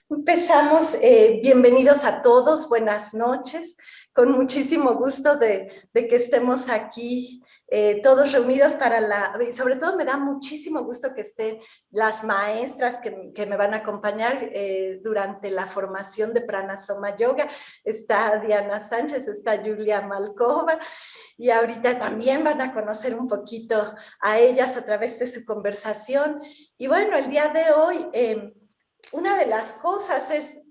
Empezamos, bienvenidos a todos, buenas noches, con muchísimo gusto de que estemos aquí todos reunidos y sobre todo me da muchísimo gusto que estén las maestras que me van a acompañar durante la formación de Pranasoma Yoga. Está Diana Sánchez, está Julia Malkova y ahorita también van a conocer un poquito a ellas a través de su conversación. Y bueno, el día de hoy una de las cosas es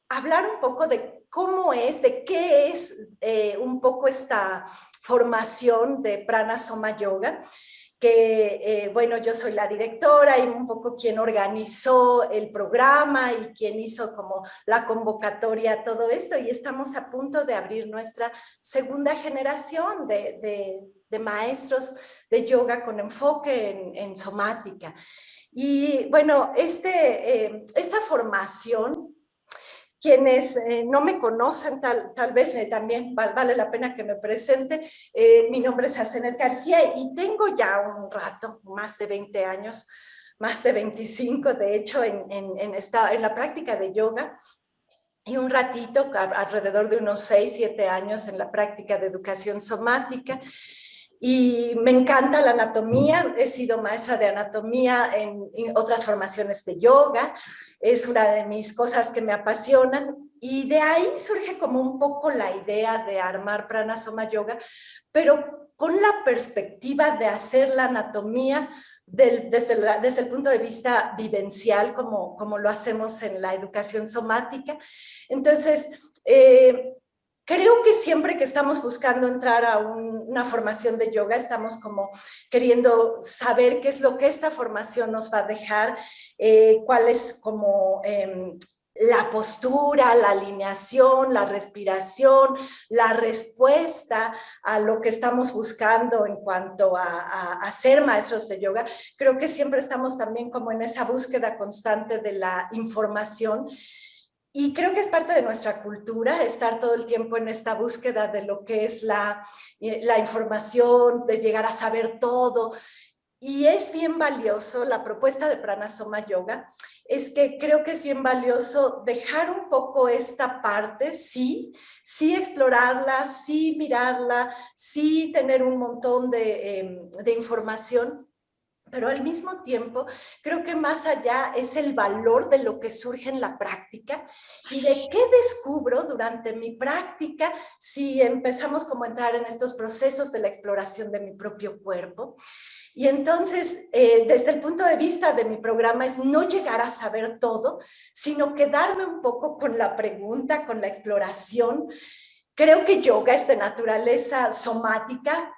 hablar un poco de cómo es, de qué es un poco esta formación de Prana Soma Yoga, que bueno, yo soy la directora y un poco quien organizó el programa y quien hizo como la convocatoria a todo esto, y estamos a punto de abrir nuestra segunda generación de maestros de yoga con enfoque en somática. Y bueno, esta formación, quienes no me conocen, tal vez también vale la pena que me presente. Mi nombre es Asenet García y tengo ya un rato, más de 20 años, más de 25 de hecho, en la práctica de yoga. Y un ratito, alrededor de unos 6, 7 años en la práctica de educación somática. Y me encanta la anatomía, he sido maestra de anatomía en otras formaciones de yoga, es una de mis cosas que me apasionan, y de ahí surge como un poco la idea de armar Pranasoma Yoga, pero con la perspectiva de hacer la anatomía desde el punto de vista vivencial, como lo hacemos en la educación somática. Entonces, creo que siempre que estamos buscando entrar a una formación de yoga, estamos como queriendo saber qué es lo que esta formación nos va a dejar, cuál es como la postura, la alineación, la respiración, la respuesta a lo que estamos buscando en cuanto a ser maestros de yoga. Creo que siempre estamos también como en esa búsqueda constante de la información. Y creo que es parte de nuestra cultura estar todo el tiempo en esta búsqueda de lo que es la información, de llegar a saber todo. Y es bien valioso, la propuesta de Pranasoma Yoga, es que creo que es bien valioso dejar un poco esta parte, sí, sí explorarla, sí mirarla, sí tener un montón de información, pero al mismo tiempo creo que más allá es el valor de lo que surge en la práctica y de qué descubro durante mi práctica si empezamos como a entrar en estos procesos de la exploración de mi propio cuerpo. Y entonces, desde el punto de vista de mi programa, es no llegar a saber todo, sino quedarme un poco con la pregunta, con la exploración. Creo que yoga es de naturaleza somática,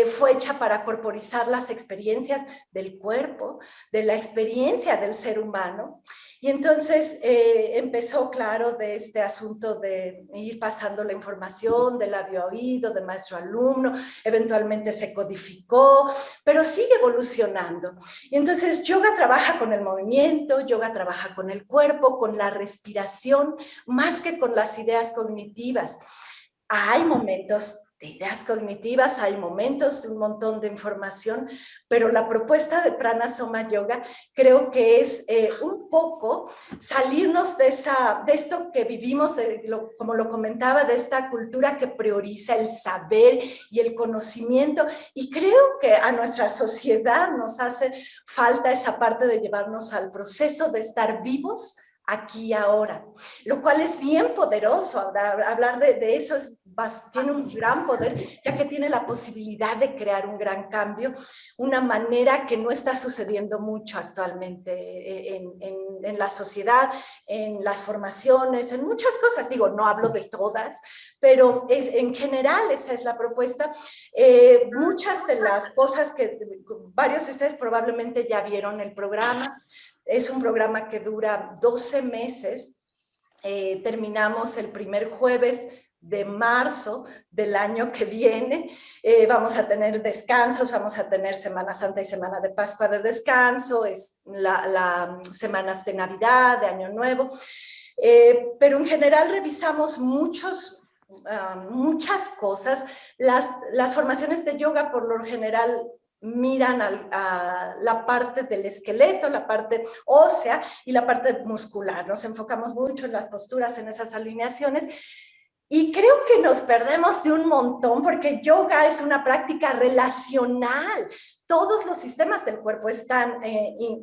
fue hecha para corporizar las experiencias del cuerpo, de la experiencia del ser humano. Y entonces empezó, claro, de este asunto de ir pasando la información de labio a oído, de maestro a alumno, eventualmente se codificó, pero sigue evolucionando. Y entonces yoga trabaja con el movimiento, yoga trabaja con el cuerpo, con la respiración, más que con las ideas cognitivas. Hay momentos de ideas cognitivas, hay momentos de un montón de información, pero la propuesta de Pranasoma Yoga creo que es un poco salirnos de esto que vivimos, como lo comentaba, de esta cultura que prioriza el saber y el conocimiento, y creo que a nuestra sociedad nos hace falta esa parte de llevarnos al proceso de estar vivos aquí y ahora, lo cual es bien poderoso. Hablar de eso tiene un gran poder, ya que tiene la posibilidad de crear un gran cambio, una manera que no está sucediendo mucho actualmente en la sociedad, en las formaciones, en muchas cosas. Digo, no hablo de todas, pero en general esa es la propuesta. Muchas de las cosas que varios de ustedes probablemente ya vieron el programa. Es un programa que dura 12 meses. Terminamos el primer jueves de marzo del año que viene. Vamos a tener descansos, vamos a tener Semana Santa y Semana de Pascua de descanso, es semanas de Navidad, de Año Nuevo. Pero en general revisamos muchas cosas. Las formaciones de yoga por lo general miran a la parte del esqueleto, la parte ósea y la parte muscular. Nos enfocamos mucho en las posturas, en esas alineaciones. Y creo que nos perdemos de un montón porque yoga es una práctica relacional. Todos los sistemas del cuerpo están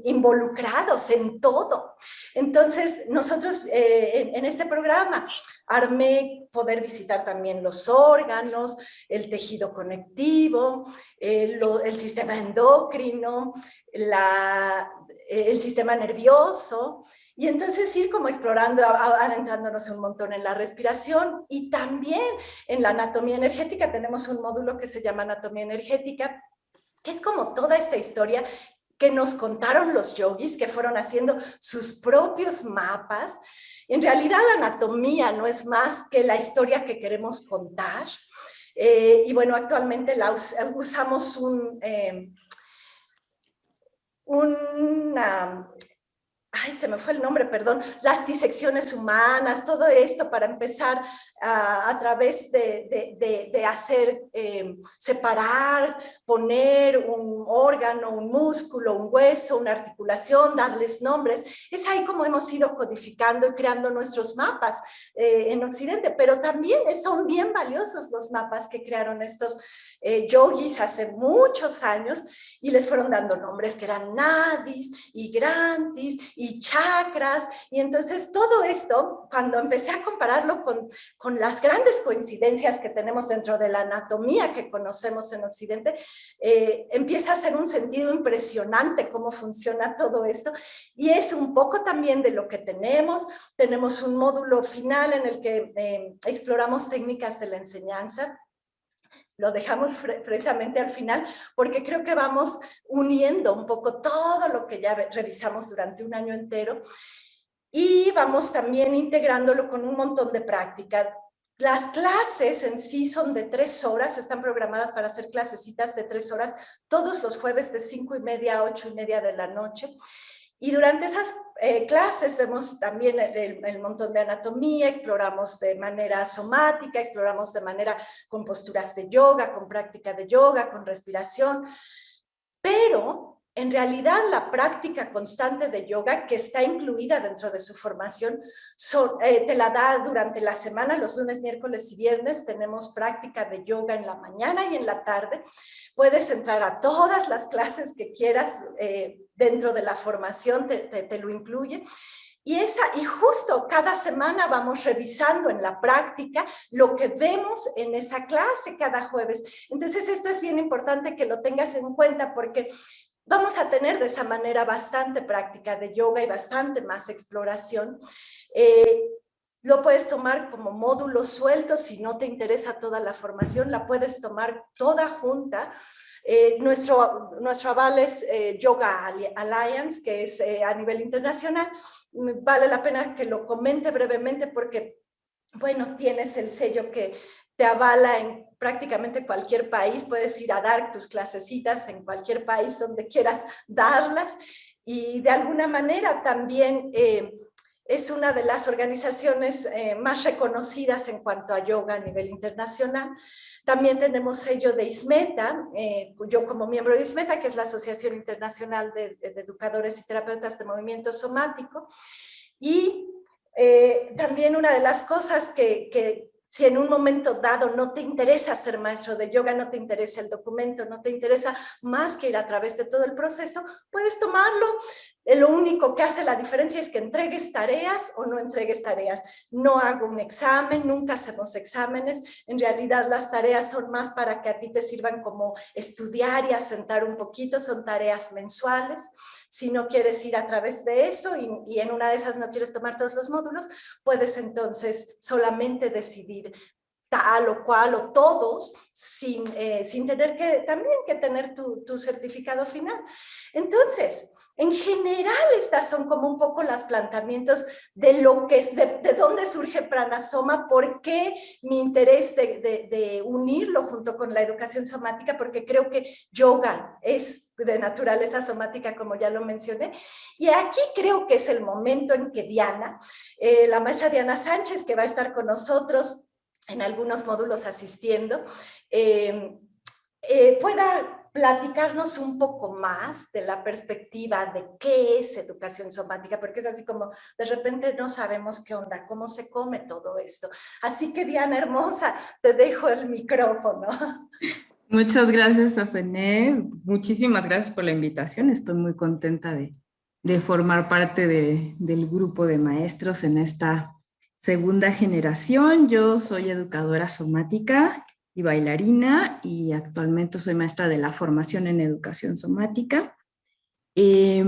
involucrados en todo. Entonces, nosotros en este programa armé poder visitar también los órganos, el tejido conectivo, el sistema endocrino, el sistema nervioso. Y entonces ir como explorando, adentrándonos un montón en la respiración y también en la anatomía energética. Tenemos un módulo que se llama anatomía energética, que es como toda esta historia que nos contaron los yogis, que fueron haciendo sus propios mapas. En realidad, la anatomía no es más que la historia que queremos contar. Y bueno, actualmente usamos una ay, se me fue el nombre, perdón, las disecciones humanas, todo esto para empezar a través de hacer, separar, poner un órgano, un músculo, un hueso, una articulación, darles nombres. Es ahí como hemos ido codificando y creando nuestros mapas en Occidente, pero también son bien valiosos los mapas que crearon estos yogis hace muchos años y les fueron dando nombres que eran nadis y grantis y chakras, y entonces todo esto, cuando empecé a compararlo con las grandes coincidencias que tenemos dentro de la anatomía que conocemos en Occidente, empieza a hacer un sentido impresionante cómo funciona todo esto, y es un poco también de lo que tenemos un módulo final en el que exploramos técnicas de la enseñanza. Lo dejamos precisamente al final porque creo que vamos uniendo un poco todo lo que ya revisamos durante un año entero y vamos también integrándolo con un montón de práctica. Las clases en sí son de 3 horas, están programadas para hacer clasecitas de 3 horas todos los jueves de 5:30 a 8:30 de la noche. Y durante esas clases vemos también el montón de anatomía, exploramos de manera somática, exploramos de manera con posturas de yoga, con práctica de yoga, con respiración, pero en realidad la práctica constante de yoga que está incluida dentro de su formación te la da durante la semana, los lunes, miércoles y viernes tenemos práctica de yoga en la mañana y en la tarde. Puedes entrar a todas las clases que quieras dentro de la formación, te lo incluye. Y justo cada semana vamos revisando en la práctica lo que vemos en esa clase cada jueves. Entonces esto es bien importante que lo tengas en cuenta porque vamos a tener de esa manera bastante práctica de yoga y bastante más exploración. Lo puedes tomar como módulos sueltos, si no te interesa toda la formación, la puedes tomar toda junta. Nuestro aval es Yoga Alliance, que es a nivel internacional. Vale la pena que lo comente brevemente porque, bueno, tienes el sello que te avala en prácticamente cualquier país, puedes ir a dar tus clasecitas en cualquier país donde quieras darlas y de alguna manera también es una de las organizaciones más reconocidas en cuanto a yoga a nivel internacional. También tenemos sello de ISMETA, yo como miembro de ISMETA, que es la Asociación Internacional de Educadores y Terapeutas de Movimiento Somático, y también una de las cosas que si en un momento dado no te interesa ser maestro de yoga, no te interesa el documento, no te interesa más que ir a través de todo el proceso, puedes tomarlo. Lo único que hace la diferencia es que entregues tareas o no entregues tareas. No hago un examen, nunca hacemos exámenes. En realidad las tareas son más para que a ti te sirvan como estudiar y asentar un poquito, son tareas mensuales. Si no quieres ir a través de eso y en una de esas no quieres tomar todos los módulos, puedes entonces solamente decidir tal o cual o todos sin tener también que tener tu certificado final. Entonces, en general estas son como un poco los planteamientos de de dónde surge Pranasoma, por qué mi interés de unirlo junto con la educación somática, porque creo que yoga es de naturaleza somática, como ya lo mencioné, y aquí creo que es el momento en que Diana, la maestra Diana Sánchez, que va a estar con nosotros en algunos módulos asistiendo, pueda platicarnos un poco más de la perspectiva de qué es educación somática, porque es así como de repente no sabemos qué onda, cómo se come todo esto. Así que Diana hermosa, te dejo el micrófono. Muchas gracias, Asené. Muchísimas gracias por la invitación. Estoy muy contenta de formar parte del grupo de maestros en esta segunda generación. Yo soy educadora somática y bailarina y actualmente soy maestra de la formación en educación somática. Eh,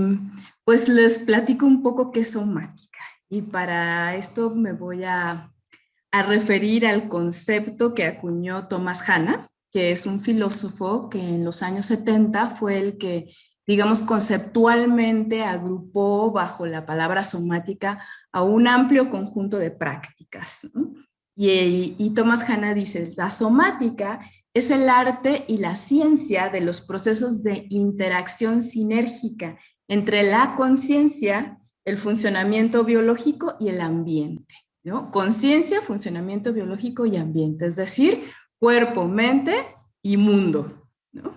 pues les platico un poco qué es somática y para esto me voy a referir al concepto que acuñó Thomas Hanna, que es un filósofo que en los años 70 fue el que, digamos, conceptualmente agrupó bajo la palabra somática a un amplio conjunto de prácticas, ¿no? Y Thomas Hanna dice, la somática es el arte y la ciencia de los procesos de interacción sinérgica entre la conciencia, el funcionamiento biológico y el ambiente, ¿no? Conciencia, funcionamiento biológico y ambiente, es decir, cuerpo, mente y mundo, ¿no?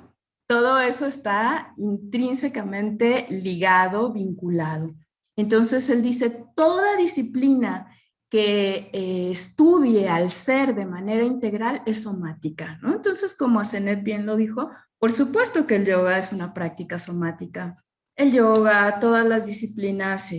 Todo eso está intrínsecamente ligado, vinculado. Entonces él dice, toda disciplina que estudie al ser de manera integral es somática, ¿no? Entonces, como Asenet bien lo dijo, por supuesto que el yoga es una práctica somática. El yoga, todas las disciplinas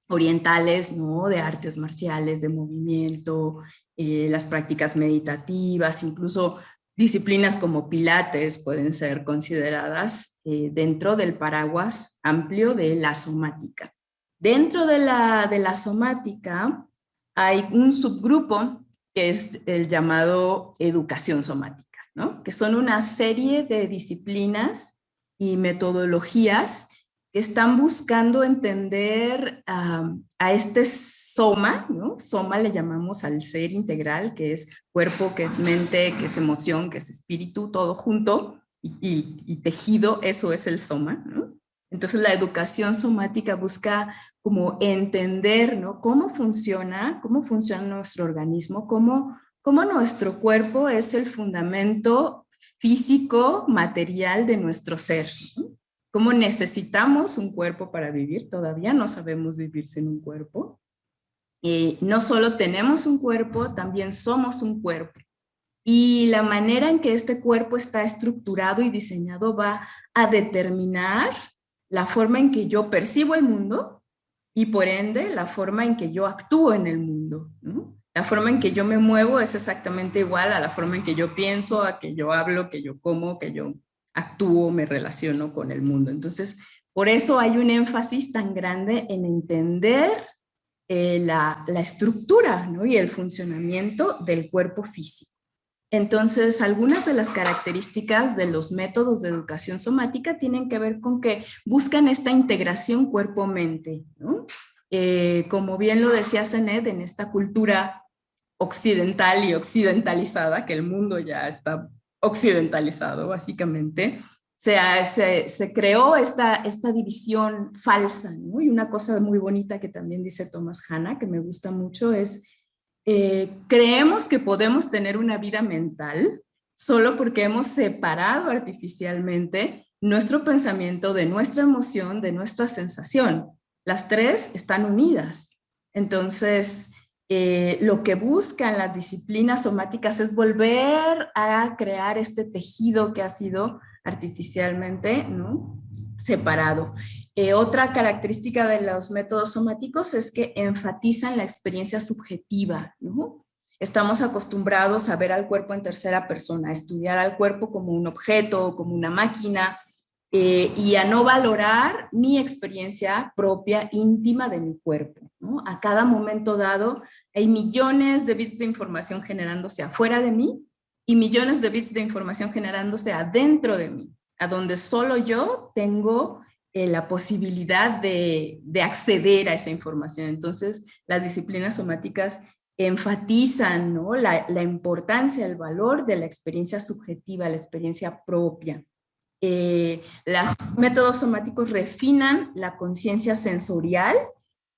orientales, ¿no? De artes marciales, de movimiento, las prácticas meditativas, incluso disciplinas como Pilates pueden ser consideradas dentro del paraguas amplio de la somática. Dentro de la somática hay un subgrupo que es el llamado educación somática, ¿no? Que son una serie de disciplinas y metodologías que están buscando entender a este soma, ¿no? Soma le llamamos al ser integral, que es cuerpo, que es mente, que es emoción, que es espíritu, todo junto y tejido, eso es el soma, ¿no? Entonces la educación somática busca como entender, ¿no? Cómo funciona nuestro organismo, cómo nuestro cuerpo es el fundamento físico, material de nuestro ser, ¿no? Cómo necesitamos un cuerpo para vivir, todavía no sabemos vivir sin un cuerpo. Y no solo tenemos un cuerpo, también somos un cuerpo. Y la manera en que este cuerpo está estructurado y diseñado va a determinar la forma en que yo percibo el mundo y por ende la forma en que yo actúo en el mundo, ¿no? La forma en que yo me muevo es exactamente igual a la forma en que yo pienso, a que yo hablo, que yo como, que yo actúo, me relaciono con el mundo. Entonces, por eso hay un énfasis tan grande en entender la estructura, ¿no? Y el funcionamiento del cuerpo físico. Entonces, algunas de las características de los métodos de educación somática tienen que ver con que buscan esta integración cuerpo-mente, ¿no? Como bien lo decía Zenet, en esta cultura occidental y occidentalizada, que el mundo ya está occidentalizado básicamente, se creó esta división falsa, ¿no? Y una cosa muy bonita que también dice Thomas Hanna, que me gusta mucho, es creemos que podemos tener una vida mental solo porque hemos separado artificialmente nuestro pensamiento de nuestra emoción, de nuestra sensación. Las tres están unidas. Entonces, lo que buscan las disciplinas somáticas es volver a crear este tejido que ha sido artificialmente, ¿no? Separado. Otra característica de los métodos somáticos es que enfatizan la experiencia subjetiva, ¿no? Estamos acostumbrados a ver al cuerpo en tercera persona, a estudiar al cuerpo como un objeto, como una máquina, y a no valorar mi experiencia propia, íntima de mi cuerpo, ¿no? A cada momento dado hay millones de bits de información generándose afuera de mí y millones de bits de información generándose adentro de mí, a donde solo yo tengo la posibilidad de acceder a esa información. Entonces, las disciplinas somáticas enfatizan, ¿no? La importancia, el valor de la experiencia subjetiva, la experiencia propia. Los métodos somáticos refinan la conciencia sensorial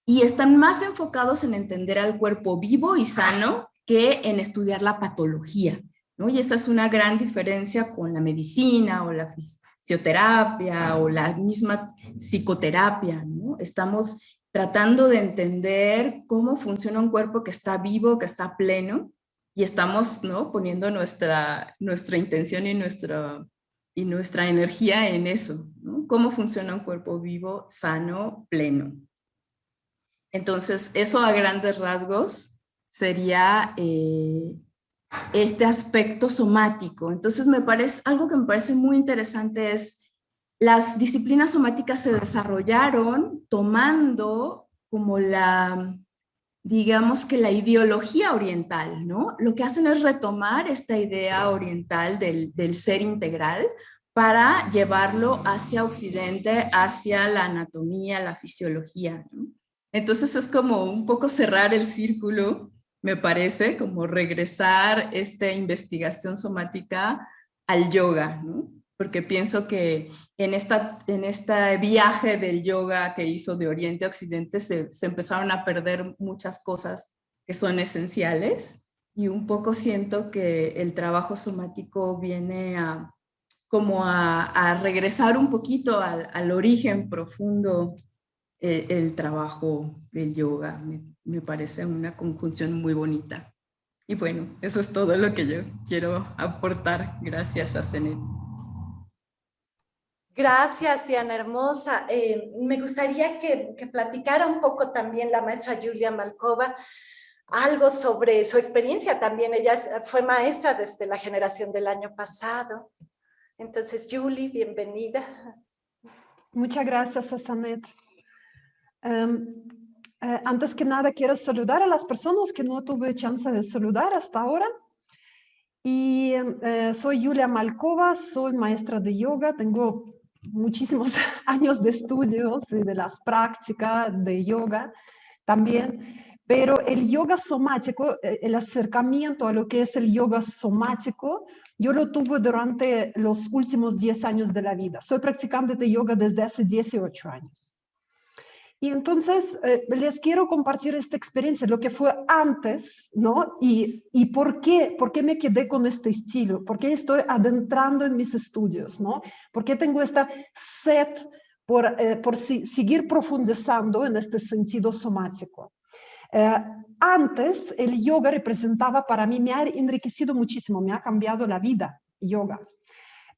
y están más enfocados en entender al cuerpo vivo y sano que en estudiar la patología. ¿no? Y esa es una gran diferencia con la medicina o la fisioterapia o la misma psicoterapia, ¿no? Estamos tratando de entender cómo funciona un cuerpo que está vivo, que está pleno, y estamos, ¿no?, poniendo nuestra intención y nuestra energía en eso, ¿no? Cómo funciona un cuerpo vivo, sano, pleno. Entonces, eso a grandes rasgos sería este aspecto somático. Entonces, algo que me parece muy interesante es las disciplinas somáticas se desarrollaron tomando como digamos que la ideología oriental, ¿no? Lo que hacen es retomar esta idea oriental del ser integral para llevarlo hacia Occidente, hacia la anatomía, la fisiología, ¿no? Entonces es como un poco cerrar el círculo, me parece, como regresar esta investigación somática al yoga, ¿no? Porque pienso que en este viaje del yoga que hizo de Oriente a Occidente se empezaron a perder muchas cosas que son esenciales, y un poco siento que el trabajo somático viene a regresar un poquito al origen profundo. El trabajo del yoga me parece una conjunción muy bonita. Y bueno, eso es todo lo que yo quiero aportar. Gracias a Zenet. Gracias, Diana Hermosa. Me gustaría que platicara un poco también la maestra Julia Malkova algo sobre su experiencia también. Ella fue maestra desde la generación del año pasado. Entonces, Julie, bienvenida. Muchas gracias, Sasanet. Antes que nada, quiero saludar a las personas que no tuve chance de saludar hasta ahora. Y soy Julia Malkova, soy maestra de yoga, tengo muchísimos años de estudios y de las prácticas de yoga también, pero el yoga somático, el acercamiento a lo que es el yoga somático, yo lo tuve durante los últimos 10 años de la vida. Soy practicante de yoga desde hace 18 años. Y entonces les quiero compartir esta experiencia, lo que fue antes, ¿no? Y por qué me quedé con este estilo, por qué estoy adentrando en mis estudios, ¿no? Por qué tengo esta sed por seguir profundizando en este sentido somático. Antes el yoga representaba para mí, me ha enriquecido muchísimo, me ha cambiado la vida, yoga,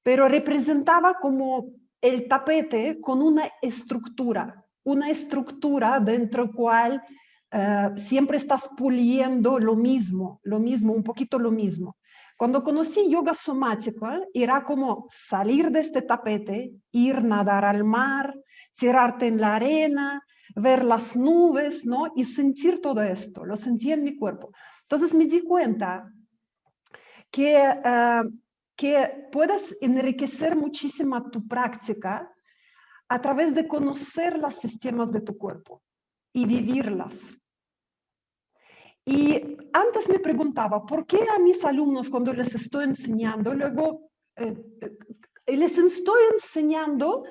pero representaba como el tapete con una estructura dentro de la cual siempre estás puliendo lo mismo, un poquito lo mismo. Cuando conocí yoga somático, era como salir de este tapete, ir nadar al mar, tirarte en la arena, ver las nubes, ¿no? Y sentir todo esto, lo sentí en mi cuerpo. Entonces me di cuenta que puedes enriquecer muchísimo tu práctica a través de conocer los sistemas de tu cuerpo y vivirlas. Y antes me preguntaba, ¿por qué a mis alumnos cuando les estoy enseñando, luego les estoy enseñando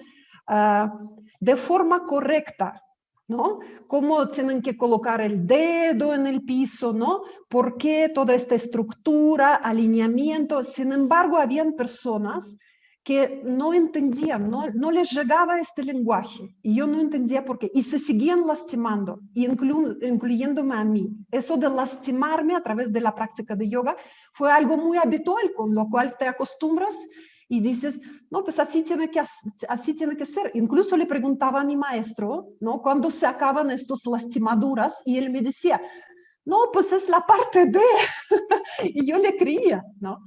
de forma correcta, ¿no? Cómo tienen que colocar el dedo en el piso, ¿no? ¿Por qué toda esta estructura, alineamiento? Sin embargo, habían personas que no entendían, no les llegaba este lenguaje, y yo no entendía por qué, y se seguían lastimando, incluyéndome a mí. Eso de lastimarme a través de la práctica de yoga fue algo muy habitual, con lo cual te acostumbras y dices, no, pues así tiene que ser. Incluso le preguntaba a mi maestro, ¿no?, cuando se acaban estas lastimaduras, y él me decía, no, pues es la parte de, y yo le creía, ¿no?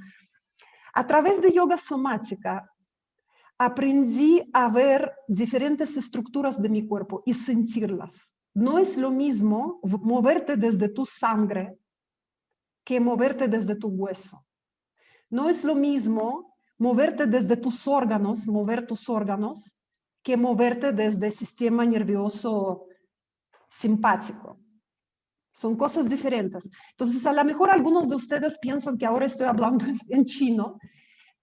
A través de yoga somática aprendí a ver diferentes estructuras de mi cuerpo y sentirlas. No es lo mismo moverte desde tu sangre que moverte desde tu hueso. No es lo mismo moverte desde tus órganos, mover tus órganos, que moverte desde el sistema nervioso simpático. Son cosas diferentes. Entonces, a lo mejor algunos de ustedes piensan que ahora estoy hablando en chino,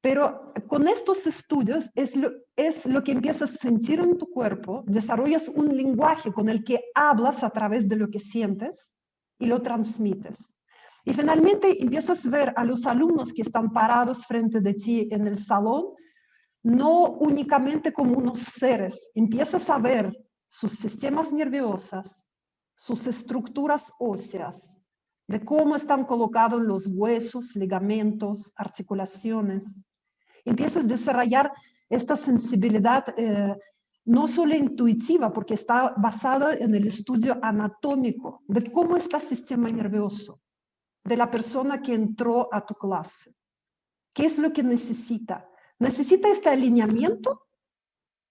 pero con estos estudios es lo que empiezas a sentir en tu cuerpo, desarrollas un lenguaje con el que hablas a través de lo que sientes y lo transmites. Y finalmente empiezas a ver a los alumnos que están parados frente de ti en el salón, no únicamente como unos seres, empiezas a ver sus sistemas nerviosos, sus estructuras óseas, de cómo están colocados los huesos, ligamentos, articulaciones. Empiezas a desarrollar esta sensibilidad no solo intuitiva, porque está basada en el estudio anatómico de cómo está el sistema nervioso de la persona que entró a tu clase. ¿Qué es lo que necesita? ¿Necesita este alineamiento?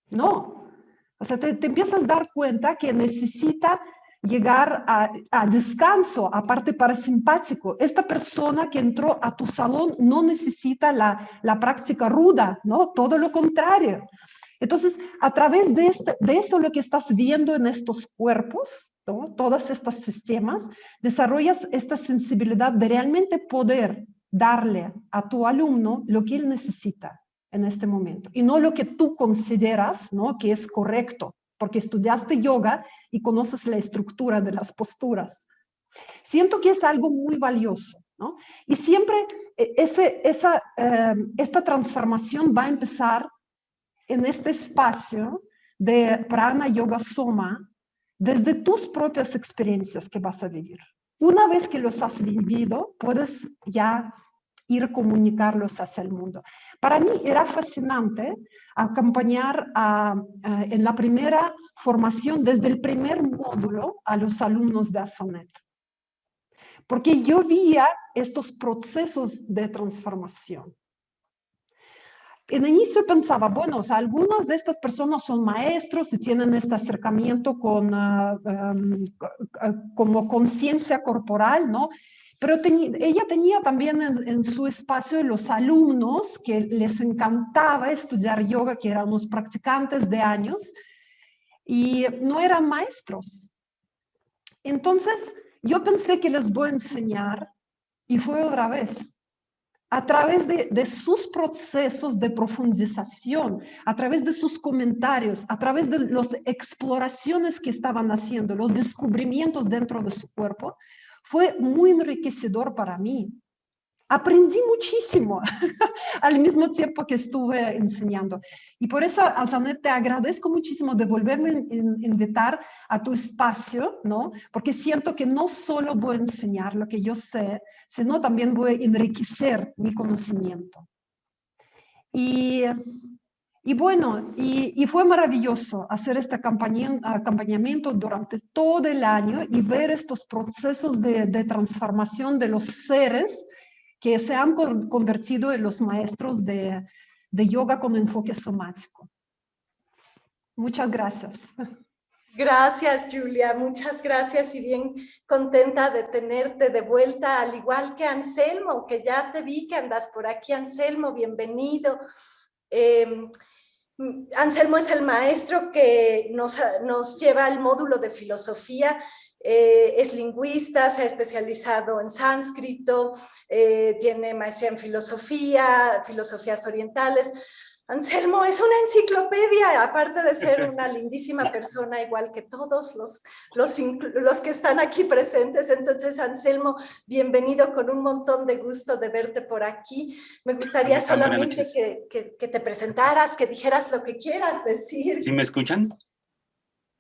No. O sea, te empiezas a dar cuenta que necesita llegar a descanso, a parte parasimpático. Esta persona que entró a tu salón no necesita la práctica ruda, ¿no? Todo lo contrario. Entonces, a través de eso lo que estás viendo en estos cuerpos, ¿no? Todos estos sistemas, desarrollas esta sensibilidad de realmente poder darle a tu alumno lo que él necesita en este momento y no lo que tú consideras, ¿no? Que es correcto, porque estudiaste yoga y conoces la estructura de las posturas. Siento que es algo muy valioso, ¿no? Y siempre esta transformación va a empezar en este espacio de Prana Yoga Soma desde tus propias experiencias que vas a vivir. Una vez que los has vivido, puedes ya ir a comunicarlos hacia el mundo. Para mí era fascinante acompañar en la primera formación, desde el primer módulo, a los alumnos de Asanet. Porque yo veía estos procesos de transformación. En el inicio pensaba, bueno, o sea, algunas de estas personas son maestros y tienen este acercamiento con, como conciencia corporal, ¿no? Pero ella tenía también en su espacio los alumnos que les encantaba estudiar yoga, que eran los practicantes de años y no eran maestros. Entonces, yo pensé que les voy a enseñar y fue otra vez. A través de sus procesos de profundización, a través de sus comentarios, a través de las exploraciones que estaban haciendo, los descubrimientos dentro de su cuerpo, fue muy enriquecedor para mí. Aprendí muchísimo al mismo tiempo que estuve enseñando. Y por eso, Asanet, te agradezco muchísimo de volverme a invitar a tu espacio, ¿no? Porque siento que no solo voy a enseñar lo que yo sé, sino también voy a enriquecer mi conocimiento. Y bueno, y fue maravilloso hacer este acompañamiento durante todo el año y ver estos procesos de transformación de los seres que se han convertido en los maestros de yoga con enfoque somático. Muchas gracias. Gracias, Julia, muchas gracias y bien contenta de tenerte de vuelta, al igual que Anselmo, que ya te vi que andas por aquí. Anselmo, bienvenido. Anselmo es el maestro que nos lleva al módulo de filosofía. Es lingüista, se ha especializado en sánscrito, tiene maestría en filosofías orientales. Anselmo es una enciclopedia, aparte de ser una lindísima persona, igual que todos los que están aquí presentes. Entonces, Anselmo, bienvenido, con un montón de gusto de verte por aquí. Me gustaría solamente que te presentaras, que dijeras lo que quieras decir. ¿Sí me escuchan?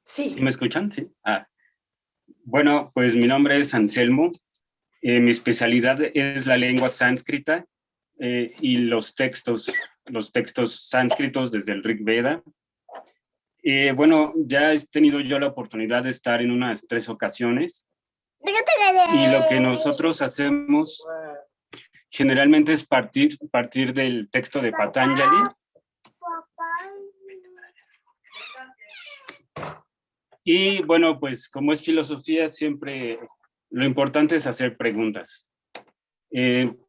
Sí. ¿Sí me escuchan? Sí. Bueno, pues mi nombre es Anselmo. Mi especialidad es la lengua sánscrita y los textos sánscritos desde el Rig Veda. Bueno, ya he tenido yo la oportunidad de estar en unas 3 ocasiones. Y lo que nosotros hacemos generalmente es partir del texto de Patanjali. Y bueno, pues como es filosofía, siempre lo importante es hacer preguntas.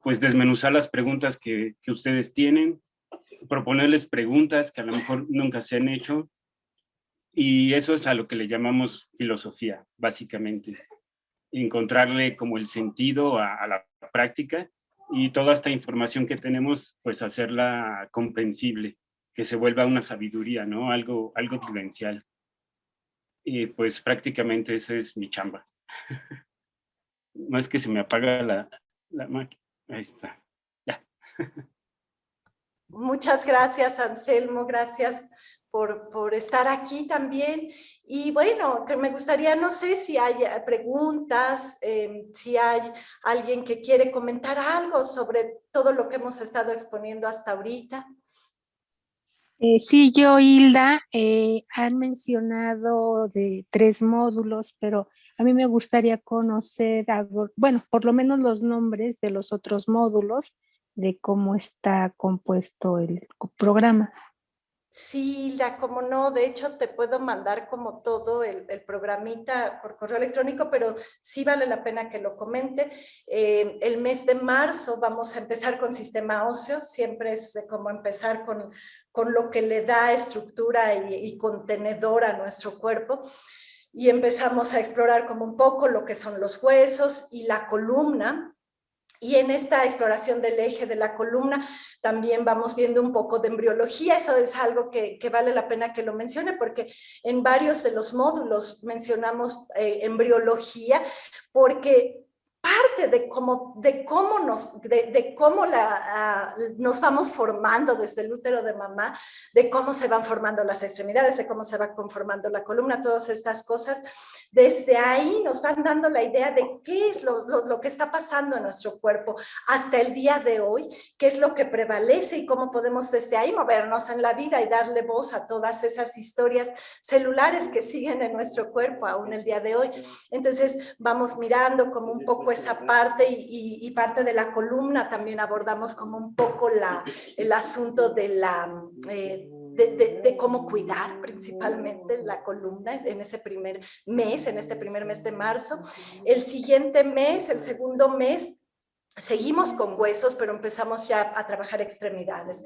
Pues desmenuzar las preguntas que ustedes tienen, proponerles preguntas que a lo mejor nunca se han hecho, y eso es a lo que le llamamos filosofía, básicamente. Encontrarle como el sentido a la práctica y toda esta información que tenemos, pues hacerla comprensible, que se vuelva una sabiduría, ¿no? Algo vivencial. Y pues prácticamente esa es mi chamba. No es que se me apaga la máquina. Ahí está. Ya. Muchas gracias, Anselmo, gracias por estar aquí también. Y bueno, que me gustaría, no sé si hay preguntas, si hay alguien que quiere comentar algo sobre todo lo que hemos estado exponiendo hasta ahorita. Sí, yo, Hilda, han mencionado de 3 módulos, pero a mí me gustaría conocer algo, bueno, por lo menos los nombres de los otros módulos, de cómo está compuesto el programa. Sí, como no, de hecho te puedo mandar como todo el programita por correo electrónico, pero sí vale la pena que lo comente. El mes de marzo vamos a empezar con sistema óseo, siempre es como empezar con lo que le da estructura y contenedor a nuestro cuerpo. Y empezamos a explorar como un poco lo que son los huesos y la columna. Y en esta exploración del eje de la columna también vamos viendo un poco de embriología. Eso es algo que vale la pena que lo mencione, porque en varios de los módulos mencionamos embriología, porque parte de cómo nos vamos formando desde el útero de mamá, de cómo se van formando las extremidades, de cómo se va conformando la columna, todas estas cosas, desde ahí nos van dando la idea de qué es lo que está pasando en nuestro cuerpo hasta el día de hoy, qué es lo que prevalece y cómo podemos desde ahí movernos en la vida y darle voz a todas esas historias celulares que siguen en nuestro cuerpo aún el día de hoy. Entonces vamos mirando como un poco esa parte y parte de la columna también abordamos como un poco el asunto de cómo cuidar principalmente la columna en ese primer mes, en este primer mes de marzo. El siguiente mes, el segundo mes, seguimos con huesos, pero empezamos ya a trabajar extremidades,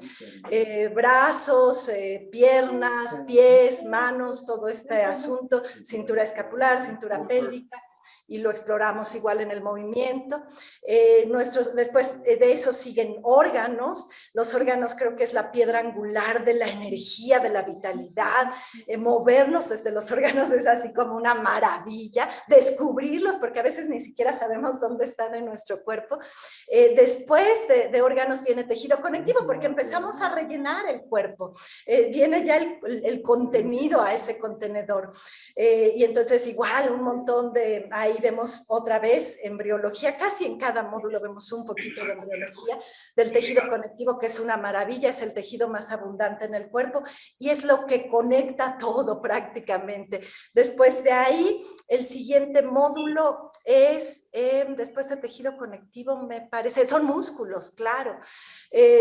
brazos, piernas, pies, manos, todo este asunto, cintura escapular, cintura pélvica, y lo exploramos igual en el movimiento. Después de eso siguen órganos. Los órganos creo que es la piedra angular de la energía, de la vitalidad. Movernos desde los órganos es así como una maravilla. Descubrirlos, porque a veces ni siquiera sabemos dónde están en nuestro cuerpo. Después de órganos viene tejido conectivo, porque empezamos a rellenar el cuerpo. Viene ya el contenido a ese contenedor. Y entonces igual un montón de... Ahí vemos otra vez embriología, casi en cada módulo vemos un poquito de embriología del tejido conectivo, que es una maravilla, es el tejido más abundante en el cuerpo y es lo que conecta todo prácticamente. Después de ahí, el siguiente módulo es, después de tejido conectivo, me parece, son músculos, claro.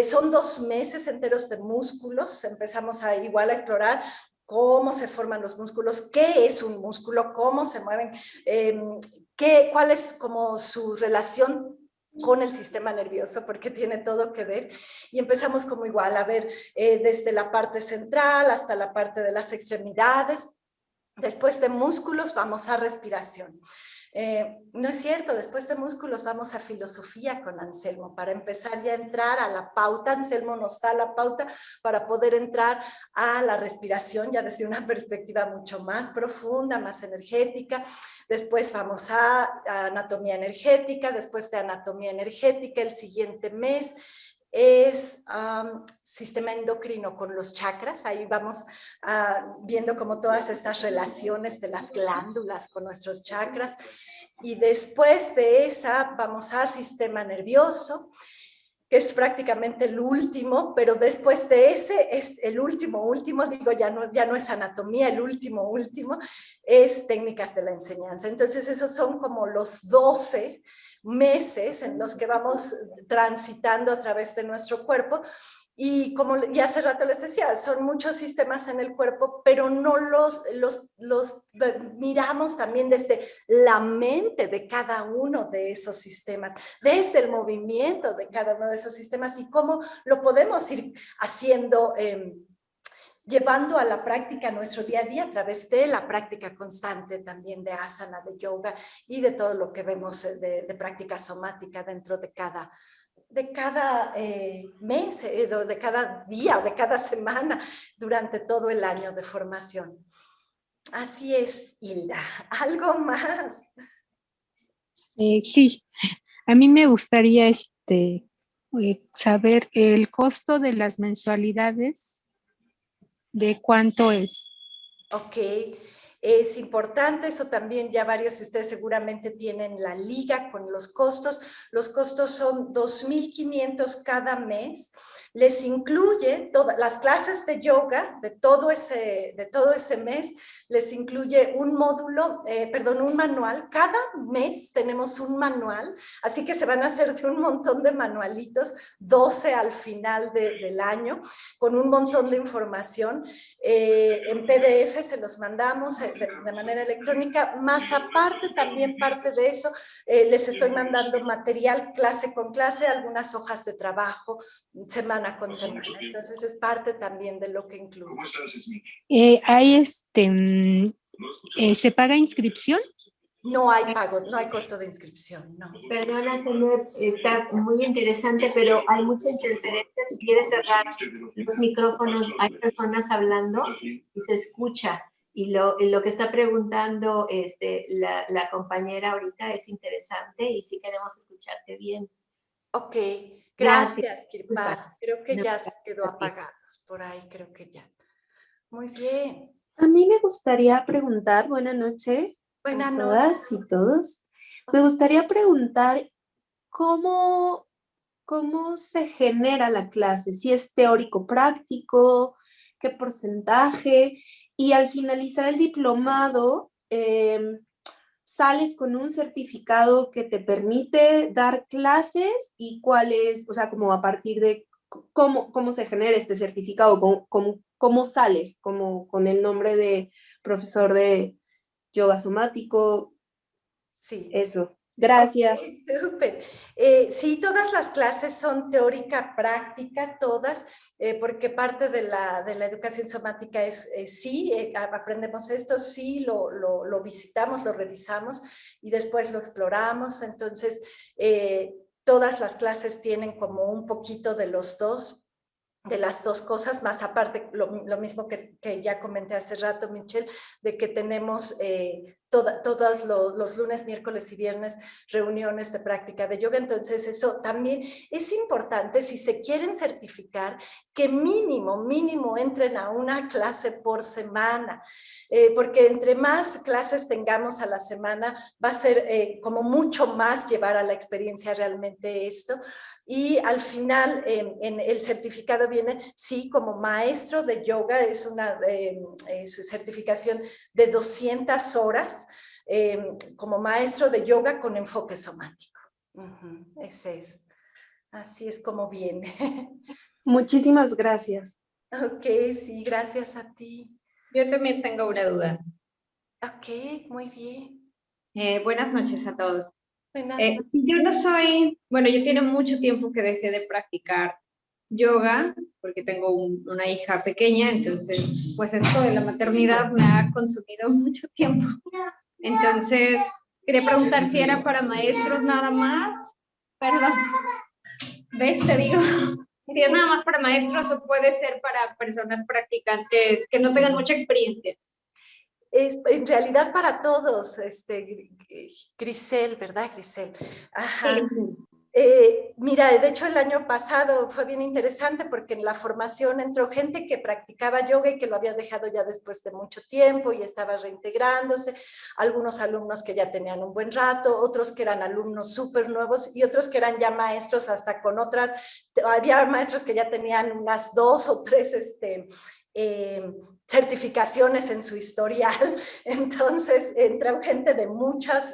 Son 2 meses enteros de músculos, empezamos a igual a explorar cómo se forman los músculos, qué es un músculo, cómo se mueven, cuál es como su relación con el sistema nervioso, porque tiene todo que ver, y empezamos como igual a ver desde la parte central hasta la parte de las extremidades. Después de músculos vamos a respiración. No es cierto, después de músculos vamos a filosofía con Anselmo para empezar ya a entrar a la pauta. Anselmo nos da la pauta para poder entrar a la respiración ya desde una perspectiva mucho más profunda, más energética. Después vamos a anatomía energética. Después de anatomía energética, el siguiente mes es sistema endocrino con los chakras. Ahí vamos viendo como todas estas relaciones de las glándulas con nuestros chakras. Y después de esa vamos a sistema nervioso, que es prácticamente el último, pero después de ese es el último, digo, ya no es anatomía, el último es técnicas de la enseñanza. Entonces esos son como los 12 meses en los que vamos transitando a través de nuestro cuerpo. Y como ya hace rato les decía, son muchos sistemas en el cuerpo, pero no los miramos también desde la mente de cada uno de esos sistemas, desde el movimiento de cada uno de esos sistemas y cómo lo podemos ir haciendo, llevando a la práctica nuestro día a día a través de la práctica constante también de asana, de yoga y de todo lo que vemos de práctica somática dentro de cada mes, de cada día, de cada semana, durante todo el año de formación. Así es, Hilda. ¿Algo más? Sí, a mí me gustaría saber el costo de las mensualidades, de cuánto es. Ok, es importante, eso también ya varios de ustedes seguramente tienen la liga con los costos. Los costos son 2,500 cada mes. Les incluye todas las clases de yoga de todo ese mes, les incluye un módulo, un manual. Cada mes tenemos un manual, así que se van a hacer de un montón de manualitos, 12 al final del año, con un montón de información. En PDF se los mandamos de manera electrónica, más aparte también parte de eso, les estoy mandando material clase con clase, algunas hojas de trabajo, semana con semana. Entonces es parte también de lo que incluye. ¿Se paga inscripción? No hay pago, no hay costo de inscripción, no. Perdona, señor, está muy interesante, pero hay mucha interferencia. Si quieres cerrar los micrófonos, hay personas hablando y se escucha. Y lo que está preguntando la compañera ahorita es interesante y sí queremos escucharte bien. Ok, gracias, Kirpal. Creo que No, ya quedó apagados por ahí, creo que ya. Muy bien. A mí me gustaría preguntar, buena noche Buenas a noches. todas y todos. Me gustaría preguntar cómo se genera la clase, si es teórico práctico, qué porcentaje, y al finalizar el diplomado, sales con un certificado que te permite dar clases y cuál es, o sea, como a partir de cómo se genera este certificado, cómo sales, como con el nombre de profesor de yoga somático. Sí. Eso. Gracias. Okay, súper. Sí, todas las clases son teórica, práctica, todas, porque parte de la educación somática es sí, aprendemos esto, sí, lo visitamos, lo revisamos y después lo exploramos. Entonces, todas las clases tienen como un poquito de los dos, de las dos cosas, más aparte lo mismo que ya comenté hace rato, Michelle, de que tenemos todos los lunes, miércoles y viernes reuniones de práctica de yoga. Entonces eso también es importante, si se quieren certificar, que mínimo entren a una clase por semana, porque entre más clases tengamos a la semana va a ser como mucho más llevar a la experiencia realmente esto. Y al final en el certificado viene, sí, como maestro de yoga, es una su certificación de 200 horas como maestro de yoga con enfoque somático. Ese es, así es como viene. Muchísimas gracias. Ok, sí, gracias a ti. Yo también tengo una duda. Ok, muy bien. Buenas noches a todos. Buenas noches. Yo no soy, bueno, yo tiene mucho tiempo que dejé de practicar yoga porque tengo una hija pequeña, entonces pues esto de la maternidad me ha consumido mucho tiempo. Entonces quería preguntar si era para maestros nada más. Perdón, ¿ves? Te digo, si es nada más para maestros o puede ser para personas practicantes que no tengan mucha experiencia. Es en realidad para todos, Grisel, ¿verdad, Grisel? Ajá. Sí. Mira, de hecho el año pasado fue bien interesante porque en la formación entró gente que practicaba yoga y que lo había dejado ya después de mucho tiempo y estaba reintegrándose, algunos alumnos que ya tenían un buen rato, otros que eran alumnos súper nuevos y otros que eran ya maestros hasta con otras, había maestros que ya tenían unas 2 o 3 certificaciones en su historial. Entonces entra gente de muchas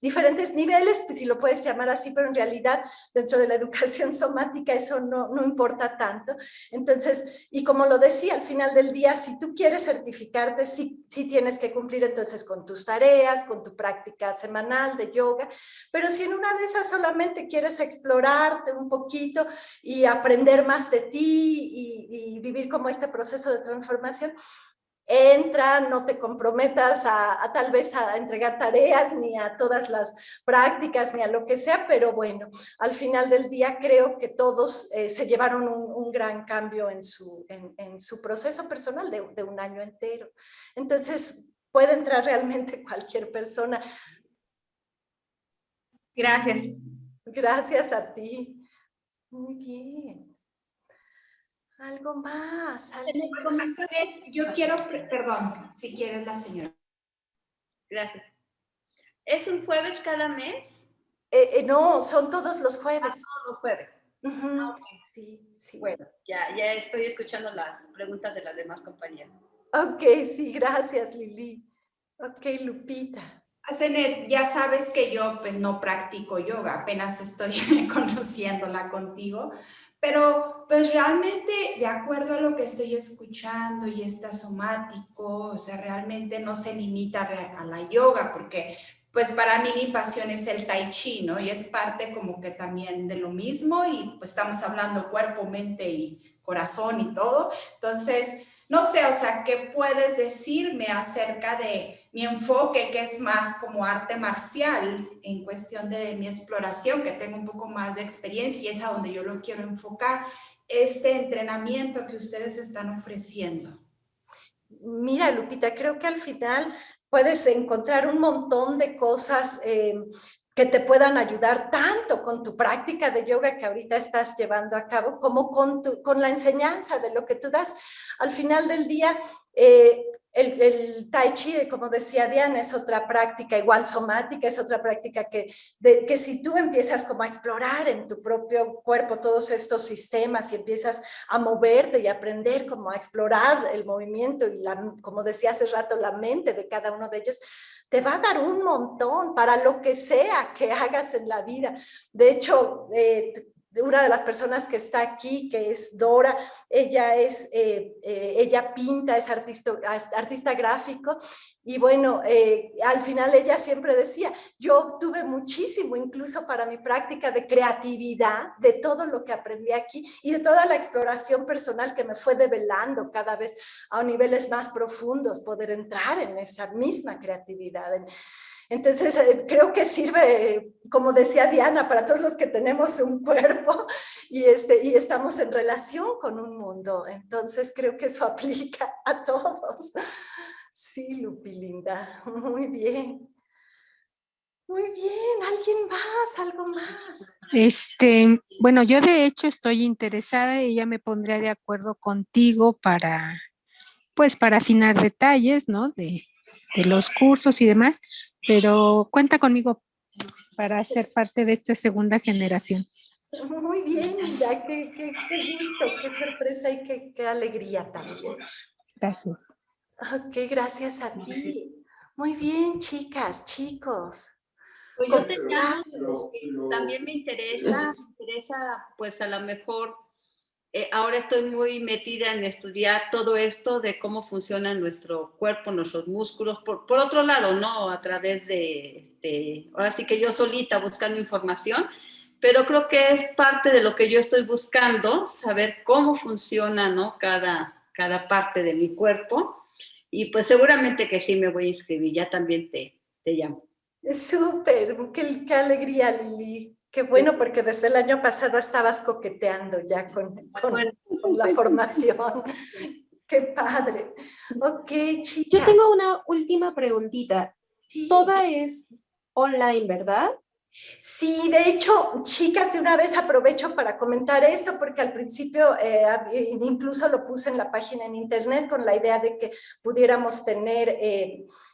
diferentes niveles, pues, si lo puedes llamar así, pero en realidad dentro de la educación somática eso no importa tanto. Entonces, y como lo decía, al final del día, si tú quieres certificarte, sí tienes que cumplir entonces con tus tareas, con tu práctica semanal de yoga, pero si en una de esas solamente quieres explorarte un poquito y aprender más de ti y vivir como este proceso de transformación, entra, no te comprometas a tal vez a entregar tareas, ni a todas las prácticas, ni a lo que sea, pero bueno, al final del día creo que todos se llevaron un gran cambio en su proceso personal de un año entero. Entonces, puede entrar realmente cualquier persona. Gracias. Gracias a ti. Muy bien. ¿Algo más? ¿Alguien más? Yo quiero, perdón, si quieres la señora. Gracias. ¿Es un jueves cada mes? No, son todos los jueves. Todos los jueves. Sí, sí. Bueno, ya estoy escuchando las preguntas de las demás compañeras. Ok, sí, gracias, Lili. Ok, Lupita. Zenet, ya sabes que yo pues, no practico yoga, apenas estoy conociéndola contigo, pero pues realmente de acuerdo a lo que estoy escuchando y está somático, o sea, realmente no se limita a la yoga, porque pues para mí mi pasión es el tai chi, ¿no? Y es parte como que también de lo mismo y pues estamos hablando cuerpo, mente y corazón y todo, entonces... No sé, o sea, ¿qué puedes decirme acerca de mi enfoque, que es más como arte marcial, en cuestión de mi exploración, que tengo un poco más de experiencia y es a donde yo lo quiero enfocar, este entrenamiento que ustedes están ofreciendo? Mira, Lupita, creo que al final puedes encontrar un montón de cosas que te puedan ayudar tanto con tu práctica de yoga que ahorita estás llevando a cabo, como con la enseñanza de lo que tú das. Al final del día, el Tai Chi, como decía Diana, es otra práctica igual somática, es otra práctica que si tú empiezas como a explorar en tu propio cuerpo todos estos sistemas y empiezas a moverte y aprender como a explorar el movimiento y como decía hace rato, la mente de cada uno de ellos, te va a dar un montón para lo que sea que hagas en la vida. De hecho, una de las personas que está aquí, que es Dora, ella pinta, es artista gráfico, y bueno, al final ella siempre decía, yo tuve muchísimo incluso para mi práctica de creatividad, de todo lo que aprendí aquí y de toda la exploración personal que me fue develando cada vez a niveles más profundos, poder entrar en esa misma creatividad. Entonces, creo que sirve, como decía Diana, para todos los que tenemos un cuerpo y estamos en relación con un mundo. Entonces, creo que eso aplica a todos. Sí, Lupi, linda. Muy bien. Muy bien. ¿Alguien más? ¿Algo más? Bueno, yo de hecho estoy interesada y ya me pondré de acuerdo contigo para afinar detalles, ¿no? De los cursos y demás, pero cuenta conmigo para ser parte de esta segunda generación. Muy bien, Linda, qué gusto, qué sorpresa y qué alegría también. Gracias. Ok, gracias a ti. Muy bien, chicas, chicos. Pues yo te llamo, también me interesa, pues a lo mejor, ahora estoy muy metida en estudiar todo esto de cómo funciona nuestro cuerpo, nuestros músculos, por otro lado, ¿no? A través ahora sí que yo solita buscando información, pero creo que es parte de lo que yo estoy buscando, saber cómo funciona, ¿no? Cada parte de mi cuerpo, y pues seguramente que sí me voy a inscribir, ya también te llamo. Súper, qué alegría, Lili. Qué bueno, porque desde el año pasado estabas coqueteando ya con la formación. Qué padre. Ok, chicas. Yo tengo una última preguntita. Sí. Toda es online, ¿verdad? Sí, de hecho, chicas, de una vez aprovecho para comentar esto, porque al principio incluso lo puse en la página en internet con la idea de que pudiéramos tener,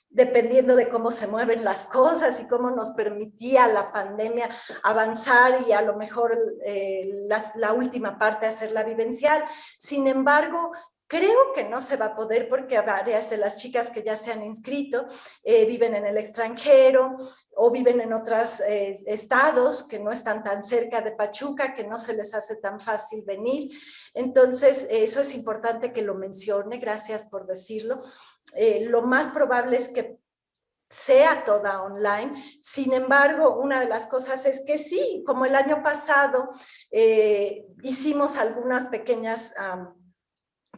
dependiendo de cómo se mueven las cosas y cómo nos permitía la pandemia avanzar y a lo mejor la última parte hacerla vivencial. Sin embargo, creo que no se va a poder porque varias de las chicas que ya se han inscrito viven en el extranjero o viven en otros estados que no están tan cerca de Pachuca, que no se les hace tan fácil venir. Entonces, eso es importante que lo mencione, gracias por decirlo. Lo más probable es que sea toda online. Sin embargo, una de las cosas es que sí, como el año pasado hicimos algunas pequeñas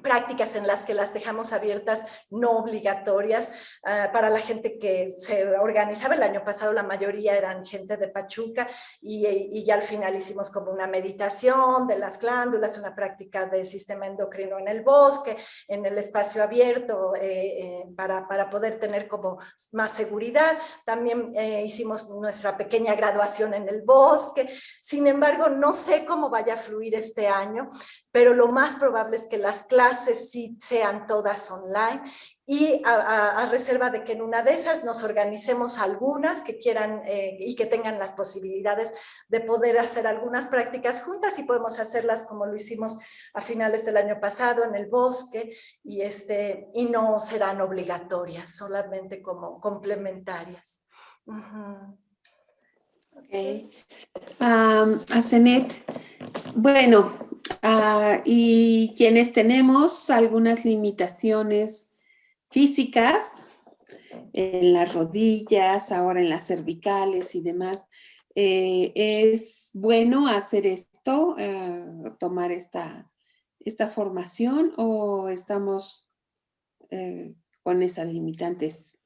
prácticas en las que las dejamos abiertas, no obligatorias, para la gente que se organizaba. El año pasado la mayoría eran gente de Pachuca y ya al final hicimos como una meditación de las glándulas, una práctica de sistema endocrino en el bosque, en el espacio abierto, para poder tener como más seguridad. También hicimos nuestra pequeña graduación en el bosque. Sin embargo, no sé cómo vaya a fluir este año, pero lo más probable es que las clases sí sean todas online y a reserva de que en una de esas nos organicemos algunas que quieran y que tengan las posibilidades de poder hacer algunas prácticas juntas, y podemos hacerlas como lo hicimos a finales del año pasado en el bosque, y no serán obligatorias, solamente como complementarias. Okay. Asenet, bueno, y quienes tenemos algunas limitaciones físicas en las rodillas, ahora en las cervicales y demás, ¿es bueno hacer esto, tomar esta formación, o estamos con esas limitantes?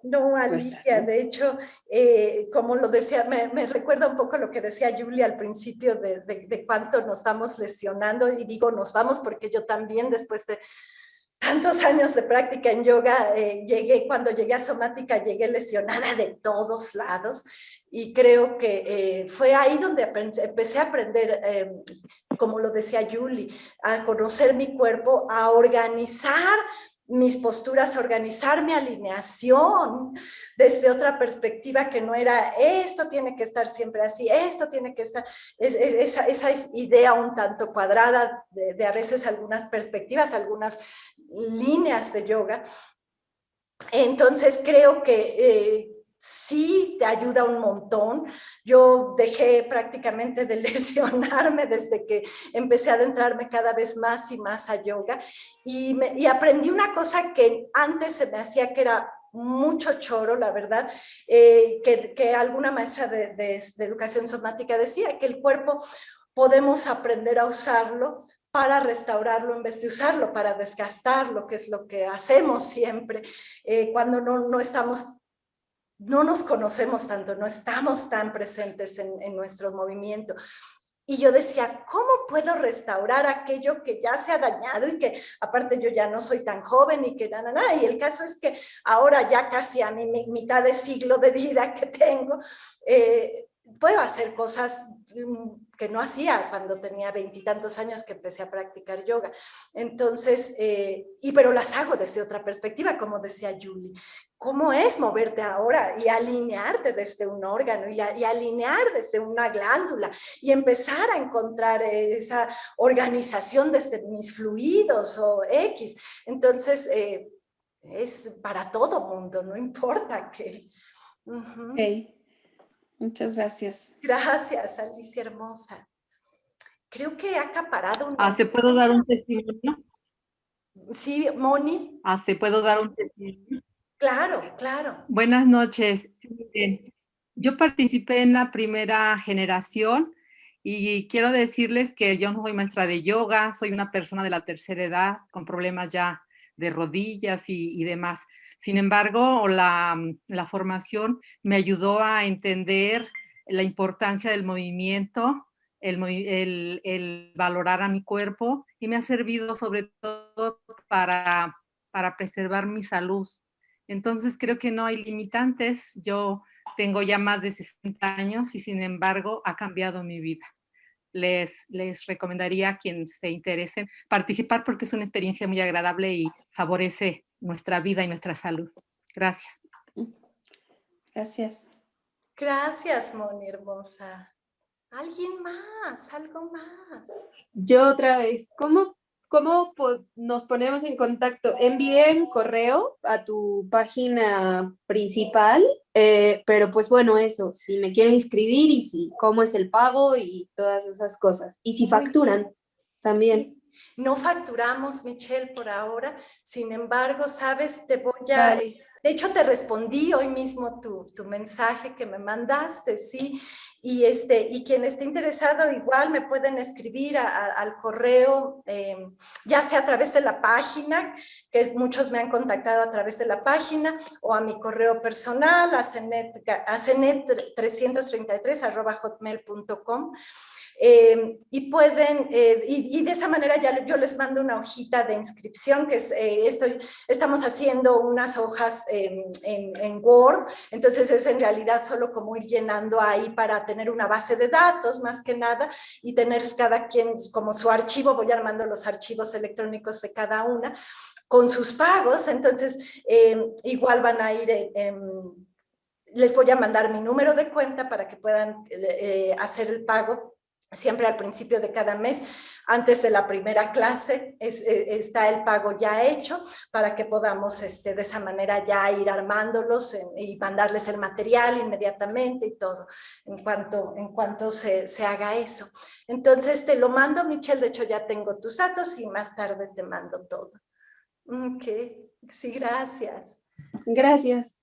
No, Alicia, ¿no? de hecho, como lo decía, me recuerda un poco lo que decía Julia al principio de cuánto nos vamos lesionando, y digo nos vamos porque yo también, después de tantos años de práctica en yoga, cuando llegué a somática, llegué lesionada de todos lados, y creo que fue ahí donde empecé a aprender, como lo decía Julie, a conocer mi cuerpo, a organizar mis posturas, organizar mi alineación desde otra perspectiva, que no era esto tiene que estar siempre así, esto tiene que estar, esa idea un tanto cuadrada de a veces algunas perspectivas, algunas líneas de yoga. Entonces creo que sí te ayuda un montón. Yo dejé prácticamente de lesionarme desde que empecé a adentrarme cada vez más y más a yoga, y aprendí una cosa que antes se me hacía que era mucho choro, la verdad, que alguna maestra de educación somática decía, que el cuerpo podemos aprender a usarlo para restaurarlo en vez de usarlo para desgastarlo, que es lo que hacemos siempre cuando no estamos, no nos conocemos tanto, no estamos tan presentes en nuestro movimiento. Y yo decía, ¿cómo puedo restaurar aquello que ya se ha dañado y que aparte yo ya no soy tan joven y que nada? Y el caso es que ahora ya casi a mi mitad de siglo de vida que tengo, puedo hacer cosas que no hacía cuando tenía 20 y tantos años que empecé a practicar yoga. Entonces, pero las hago desde otra perspectiva, como decía Julie. ¿Cómo es moverte ahora y alinearte desde un órgano y alinear desde una glándula y empezar a encontrar esa organización desde mis fluidos o X? Entonces, es para todo mundo, no importa qué. Ok, muchas gracias. Gracias, Alicia hermosa. Creo que ha acaparado ¿Se puedo dar un testimonio? Sí, Moni. ¿Se puedo dar un testimonio? Claro, claro. Buenas noches. Yo participé en la primera generación y quiero decirles que yo no soy maestra de yoga, soy una persona de la tercera edad con problemas ya de rodillas y demás. Sin embargo, la formación me ayudó a entender la importancia del movimiento, el valorar a mi cuerpo, y me ha servido sobre todo para preservar mi salud. Entonces creo que no hay limitantes. Yo tengo ya más de 60 años y sin embargo ha cambiado mi vida. Les recomendaría a quienes se interesen participar porque es una experiencia muy agradable y favorece nuestra vida y nuestra salud. Gracias. Gracias. Gracias, Moni hermosa. ¿Alguien más? ¿Algo más? Yo otra vez, ¿cómo nos ponemos en contacto? Envié un correo a tu página principal, pero pues bueno, eso, si me quiero inscribir y cómo es el pago y todas esas cosas. Y si facturan también. Sí. No facturamos, Michelle, por ahora. Sin embargo, ¿sabes? Te voy a... Vale. De hecho, te respondí hoy mismo tu mensaje que me mandaste, sí. Y quien esté interesado, igual me pueden escribir al correo, ya sea a través de la página, que muchos me han contactado a través de la página, o a mi correo personal, acenet333@hotmail.com. Y pueden, y de esa manera ya yo les mando una hojita de inscripción, que es, estamos haciendo unas hojas en Word, entonces es en realidad solo como ir llenando ahí para tener una base de datos, más que nada, y tener cada quien como su archivo, voy armando los archivos electrónicos de cada una, con sus pagos, entonces igual van a ir... les voy a mandar mi número de cuenta para que puedan hacer el pago siempre al principio de cada mes, antes de la primera clase, está el pago ya hecho para que podamos de esa manera ya ir armándolos y mandarles el material inmediatamente y todo, en cuanto se haga eso. Entonces te lo mando, Michelle, de hecho ya tengo tus datos y más tarde te mando todo. Ok, sí, gracias. Gracias.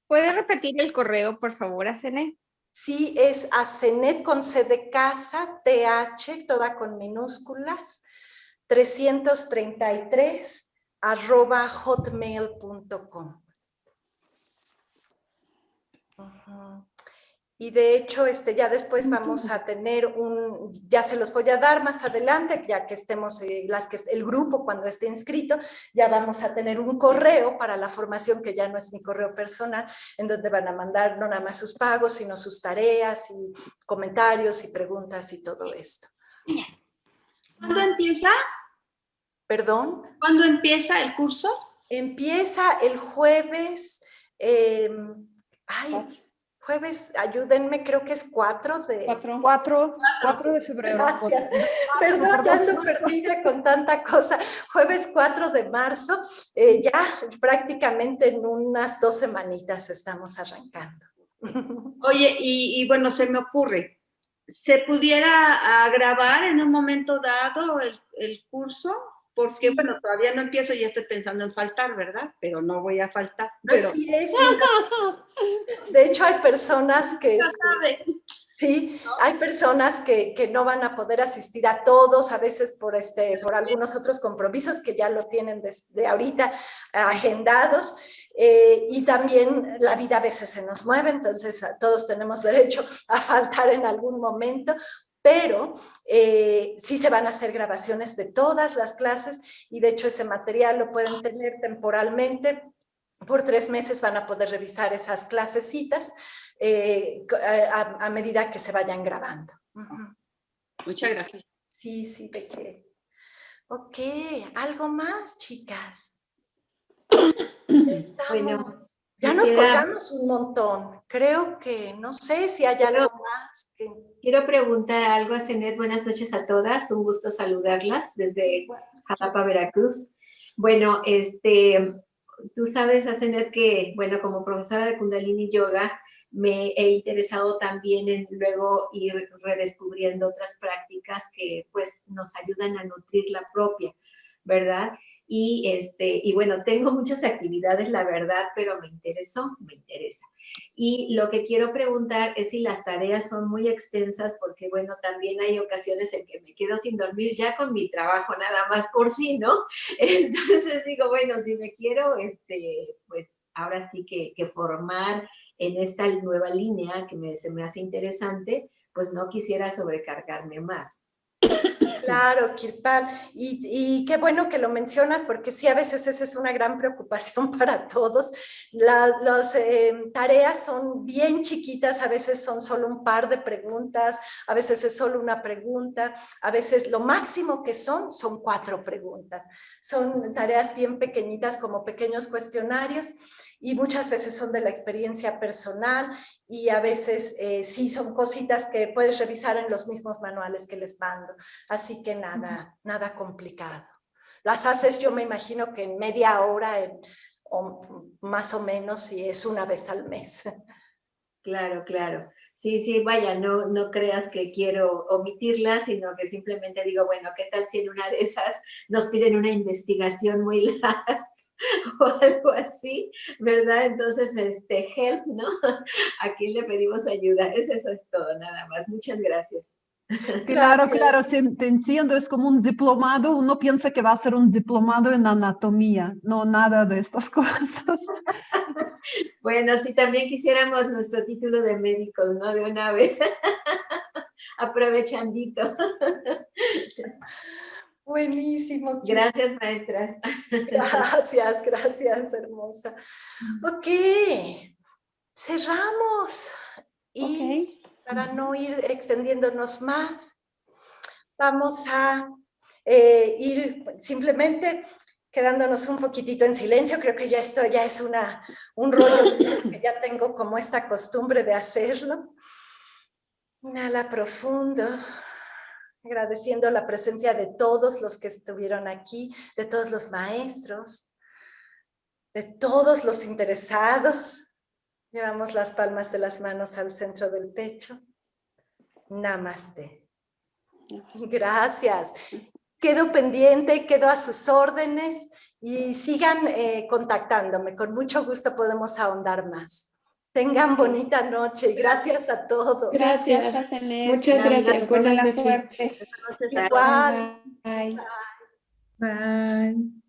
¿Puede repetir el correo, por favor, Acenet? Sí, es Acenet con C de casa, TH, toda con minúsculas, 333@hotmail.com. Y de hecho, ya después vamos a tener ya se los voy a dar más adelante, ya que estemos, el grupo cuando esté inscrito, ya vamos a tener un correo para la formación, que ya no es mi correo personal, en donde van a mandar no nada más sus pagos, sino sus tareas y comentarios y preguntas y todo esto. ¿Cuándo empieza? ¿Perdón? ¿Cuándo empieza el curso? Empieza el jueves, jueves, ayúdenme, creo que es 4 de febrero. Gracias. Perdón, ya ando perdida con tanta cosa. Jueves 4 de marzo, ya prácticamente en unas 2 semanitas estamos arrancando. Oye, y bueno, se me ocurre, ¿se pudiera grabar en un momento dado el curso? Porque, sí, bueno, todavía no empiezo y ya estoy pensando en faltar, ¿verdad? Pero no voy a faltar. Pero... Así es. De hecho, hay personas que... Sí, ¿no? Hay personas que no van a poder asistir a todos, a veces por algunos otros compromisos que ya lo tienen desde ahorita agendados, y también la vida a veces se nos mueve, entonces todos tenemos derecho a faltar en algún momento, pero sí se van a hacer grabaciones de todas las clases, y de hecho ese material lo pueden tener temporalmente. Por 3 meses van a poder revisar esas clasecitas a medida que se vayan grabando. Muchas gracias. Sí, sí, de qué. Ok, ¿algo más, chicas? Estamos... Bueno, ya nos colgamos un montón. Creo que, no sé si hay algo más. Quiero preguntar algo a Acenet. Buenas noches a todas. Un gusto saludarlas desde Jalapa, Veracruz. Bueno, tú sabes, Acenet, que, bueno, como profesora de Kundalini Yoga, me he interesado también en luego ir redescubriendo otras prácticas que, pues, nos ayudan a nutrir la propia, ¿verdad? Y bueno, tengo muchas actividades, la verdad, pero me interesa. Y lo que quiero preguntar es si las tareas son muy extensas, porque, bueno, también hay ocasiones en que me quedo sin dormir ya con mi trabajo, nada más por sí, ¿no? Entonces digo, bueno, si me quiero, pues, ahora sí que formar en esta nueva línea que se me hace interesante, pues no quisiera sobrecargarme más. Claro, Kirpal, y qué bueno que lo mencionas, porque sí, a veces esa es una gran preocupación para todos. Las tareas son bien chiquitas, a veces son solo un par de preguntas, a veces es solo una pregunta, a veces lo máximo que son 4 preguntas. Son tareas bien pequeñitas, como pequeños cuestionarios, y muchas veces son de la experiencia personal, y a veces sí son cositas que puedes revisar en los mismos manuales que les mando. Así que nada complicado. Las haces, yo me imagino que en media hora, o más o menos, y es una vez al mes. Claro, claro. Sí, vaya, no creas que quiero omitirlas, sino que simplemente digo, bueno, ¿qué tal si en una de esas nos piden una investigación muy larga? o algo así, ¿verdad? Entonces, help, ¿no? Aquí le pedimos ayuda. Eso es todo, nada más. Muchas gracias. Claro, claro, sí, te entiendo, es como un diplomado, uno piensa que va a ser un diplomado en anatomía, no nada de estas cosas. Bueno, si también quisiéramos nuestro título de médico, ¿no? De una vez, aprovechandito. Buenísimo. Gracias, maestras. Gracias, gracias, hermosa. Ok, cerramos. Y para no ir extendiéndonos más, vamos a ir simplemente quedándonos un poquitito en silencio. Creo que ya esto ya es un rollo que ya tengo como esta costumbre de hacerlo. Inhala profundo, agradeciendo la presencia de todos los que estuvieron aquí, de todos los maestros, de todos los interesados. Llevamos las palmas de las manos al centro del pecho. Namaste. Gracias. Quedo pendiente, quedo a sus órdenes y sigan contactándome. Con mucho gusto podemos ahondar más. Tengan bonita noche. Gracias a todos. Gracias, muchas gracias. Buenas noches. Buenas noches. Igual. Bye. Bye.